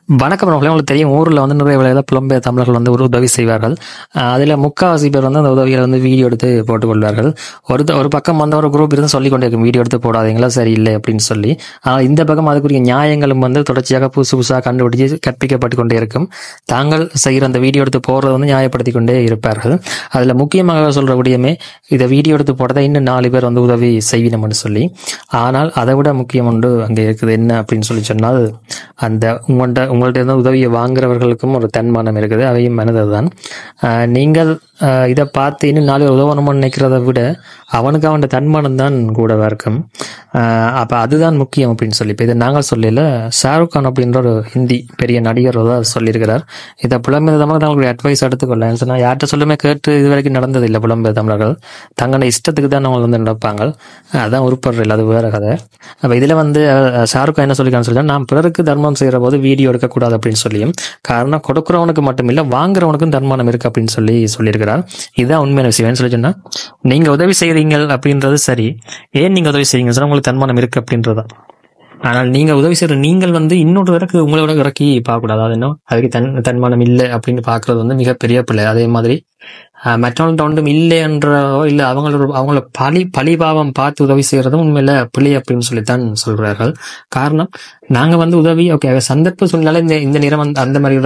வணக்கம் நண்பர்களே. உங்களுக்கு தெரியும், ஊரில் வந்து நிறைய வேலையில் புலம்பெயர் தமிழர்கள் வந்து ஒரு உதவி செய்வார்கள். அதில் முக்கால்வாசி பேர் வந்து அந்த உதவிகளை வந்து வீடியோ எடுத்து போட்டுக்கொள்வார்கள். ஒரு பக்கம் வந்து ஒரு குரூப் இருந்து சொல்லிக் கொண்டே இருக்கும், வீடியோ எடுத்து போடாதீங்களா சரியில்லை அப்படின்னு சொல்லி. ஆனால் இந்த பக்கம் அதுக்குரிய நியாயங்களும் வந்து தொடர்ச்சியாக புதுசு புதுசாக கண்டுபிடிச்சு கற்பிக்கப்பட்டு கொண்டே இருக்கும். தாங்கள் செய்கிற அந்த வீடியோ எடுத்து போடுறத வந்து நியாயப்படுத்தி கொண்டே இருப்பார்கள். அதில் முக்கியமாக சொல்கிற விடயமே, இதை வீடியோ எடுத்து போட்டதை இன்னும் 4 பேர் வந்து உதவி செய்வினம்னு சொல்லி. ஆனால் அதை விட முக்கியம் ஒன்று அங்கே இருக்குது. என்ன அப்படின்னு சொல்லி சொன்னால், அந்த உங்கள்ட்ட இருந்து உதவியை வாங்குறவர்களுக்கும் ஒரு தன்மானம் இருக்குது, அவையும் மனதுதான். நீங்கள் இதை பார்த்து இன்னும் 4 பேர் உதவணும்னு நினைக்கிறத விட அவனுக்கு அவன் தன்மானம் தான் கூடவா இருக்கும். அப்போ அதுதான் முக்கியம் அப்படின்னு சொல்லி. இப்போ இதை நாங்கள் சொல்லல, ஷாருக் கான் அப்படின்ற ஒரு ஹிந்தி பெரிய நடிகர் தான் சொல்லியிருக்கிறார். இதை புலம்பெயர் தமிழர்கள் அவங்களுடைய அட்வைஸ் எடுத்துக்கொள்ள சொன்னால், யார்கிட்ட சொல்லுமே கேட்டு இது வரைக்கும் நடந்தது இல்லை. புலம்பெயர் தமிழர்கள் தங்களோட இஷ்டத்துக்கு தான் அவங்க வந்து நடப்பாங்க, அதான் உருப்படுற இல்லை, அது வேற கதை. அப்போ இதில் வந்து ஷாருக் கான் என்ன சொல்லிக்கான்னு சொல்லி, நான் பிறருக்கு தர்மம் செய்கிற போது வீடியோ எடுக்கக்கூடாது அப்படின்னு சொல்லியும், காரணம் கொடுக்குறவனுக்கு மட்டும் இல்லை வாங்குறவனுக்கும் தர்மானம் இருக்கு அப்படின்னு சொல்லியிருக்கிறார். இதுதான் உண்மையான விஷயம். சொல்லி சொன்னா, நீங்க உதவி செய்றீங்க அப்படின்றது சரி, ஏன் நீங்க உதவி செய்றீங்க சொன்னா உங்களுக்கு தன்மானம் இருக்கு அப்படின்றதா. ஆனால் நீங்க உதவி செய்யற நீங்கள் வந்து இன்னொரு தரக்கு உங்களோட இறக்கி பார்க்கக்கூடாது. அது என்ன, அதுக்கு தன்மானம் இல்லை அப்படின்னு பாக்குறது வந்து மிகப்பெரிய பிள்ளை. அதே மாதிரி மற்றவங்கள்ட்ட ஒன்றும் இல்லைன்றோ இல்லை அவங்கள பழிபாவம் பார்த்து உதவி செய்யறதும் உண்மையில பிள்ளை அப்படின்னு சொல்லித்தான் சொல்றார்கள். காரணம், நாங்க வந்து உதவி ஓகே சந்தர்ப்ப சூழ்நிலை இந்த நிறம் அந்த மாதிரி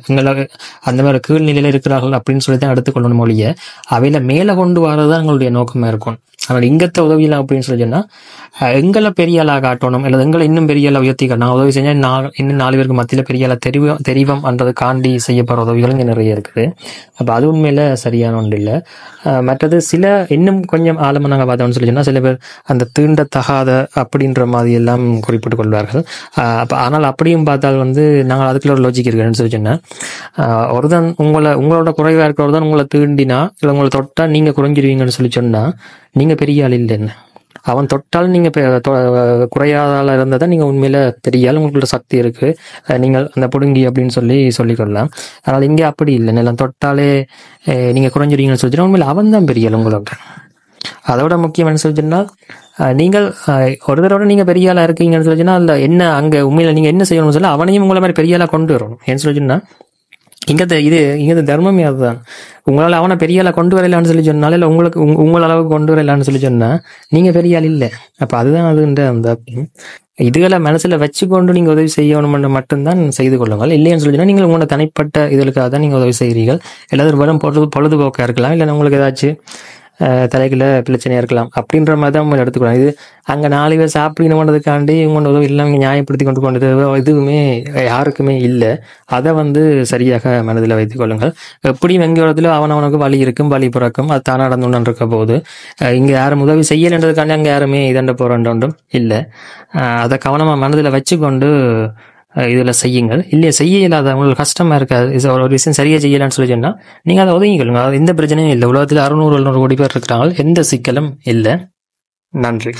எங்களுக்கு அந்த மாதிரி கீழ்நிலையில இருக்கிறார்கள் அப்படின்னு சொல்லி தான் எடுத்துக்கொள்ளணும் மொழிய. அவையில மேல கொண்டு வரதான் எங்களுடைய நோக்கமா இருக்கும். ஆனால் இங்கத்த உதவியில அப்படின்னு சொல்லி சொன்னா, எங்களை பெரிய ஆளா காட்டணும், அல்லது எங்களை இன்னும் பெரிய ஆளா உயர்த்தி காட்டணும். உதவி செஞ்சா இன்னும் 4 பேருக்கு மத்தியில பெரிய ஆளா தெரிவம் என்றது காண்டி செய்யப்படுற உதவிகள் இங்க நிறைய இருக்குது. அப்ப அது உண்மையில சரியான ஒன்று இல்லை. மற்றது சில இன்னும் கொஞ்சம் ஆழமா நாங்கள் பார்த்தோம்னு சொல்லி சொன்னா, சில பேர் அந்த தீண்டத்தகாத அப்படின்ற மாதிரி எல்லாம் குறிப்பிட்டுக் கொள்வார்கள். ஆனால் அப்படியும் பார்த்தால் வந்து நாங்கள் அதுக்குள்ள ஒரு லாஜிக் இருக்குன்னு சொல்லி சொன்னா, ஒருதான் உங்களோட குறைவா இருக்கிறதான் உங்களை தீண்டினா இல்லை உங்களை தொட்டா நீங்க குறைஞ்சிருவீங்கன்னு சொல்லி சொன்னா, நீங்க பெரிய ஆள் இல்லைன்னு. அவன் தொட்டால் நீங்க குறையாதால இருந்ததா நீங்க உண்மையில பெரிய ஆள், உங்களோட சக்தி இருக்கு, நீங்கள் அந்த புடுங்கி அப்படின்னு சொல்லிக்கொள்ளலாம். ஆனால் இங்கே அப்படி இல்லை. எல்லாம் தொட்டாலே நீங்க குறைஞ்சிருவீங்கன்னு சொல்லிச்சுன்னா உண்மையில அவன் தான் பெரிய ஆள் உங்களோட. அதோட முக்கியம் என்ன சொல்லிச்சுன்னா, நீங்கள் ஒரு தடவை நீங்க பெரிய ஆளா இருக்கீங்கன்னு சொல்லிச்சுன்னா, அந்த என்ன அங்க உண்மையில நீங்க என்ன செய்யணும்னு சொல்லி அவனையும் உங்களை மாதிரி பெரிய ஆளா கொண்டு வரணும். ஏன்னு சொல்லிச்சுன்னா, இங்க தர்மமே அதுதான். உங்களால அவனை பெரிய ஆளா கொண்டு வரலான்னு சொல்லி சொன்னால, இல்லை உங்கள் அளவுக்கு கொண்டு வரலான்னு சொல்லி சொன்னா நீங்க பெரிய ஆள் இல்லை. அப்ப அதுதான் அதுன்ற அந்த இதுகளை மனசுல வச்சுக்கொண்டு நீங்க உதவி செய்யணும் மட்டும்தான் செய்து கொள்ளுங்கள். இல்லைன்னு சொல்லிச்சுன்னா நீங்கள் உங்களோட தனிப்பட்ட இதுகளுக்காக தான் நீங்க உதவி செய்கிறீர்கள். எல்லாரும் வெறும் பொழுதுபோக்கா இருக்கலாம், இல்லை உங்களுக்கு ஏதாச்சும் தலைக்குள்ள பிரச்சனையா இருக்கலாம் அப்படின்ற மாதிரி தான் எடுத்துக்கலாம். இது அங்க 4 பேர் சாப்பிடணுன்றதுக்காண்டி இவங்க உதவி இல்லாம நியாயப்படுத்தி கொண்டு எதுவுமே யாருக்குமே இல்லை. அதை வந்து சரியாக மனதில் வைத்துக் கொள்ளுங்கள். எப்படியும் எங்க இடத்துல அவனவனுக்கு வழி இருக்கும், வழி பிறக்கும், அது தானே நடந்துன்னு இருக்க போது இங்க யாரும் உதவி செய்யலன்றதுக்காண்டி அங்க யாருமே இதண்ட போறோன்றும் இல்லை. அதை கவனமா மனதில் வச்சுக்கொண்டு இதுல செய்யுங்கள். இல்லையா செய்ய இல்லாத உங்களுக்கு கஷ்டமா இருக்காது, ஒரு விஷயம் சரியா செய்யலான்னு சொல்லி சொன்னா நீங்க அதை ஒதுங்கிக்கொள்ளுங்க. எந்த பிரச்சனையும் இல்லை. உலகத்துல 600-700 கோடி பேர் இருக்கிறாங்க, எந்த சிக்கலும் இல்லை. நன்றி.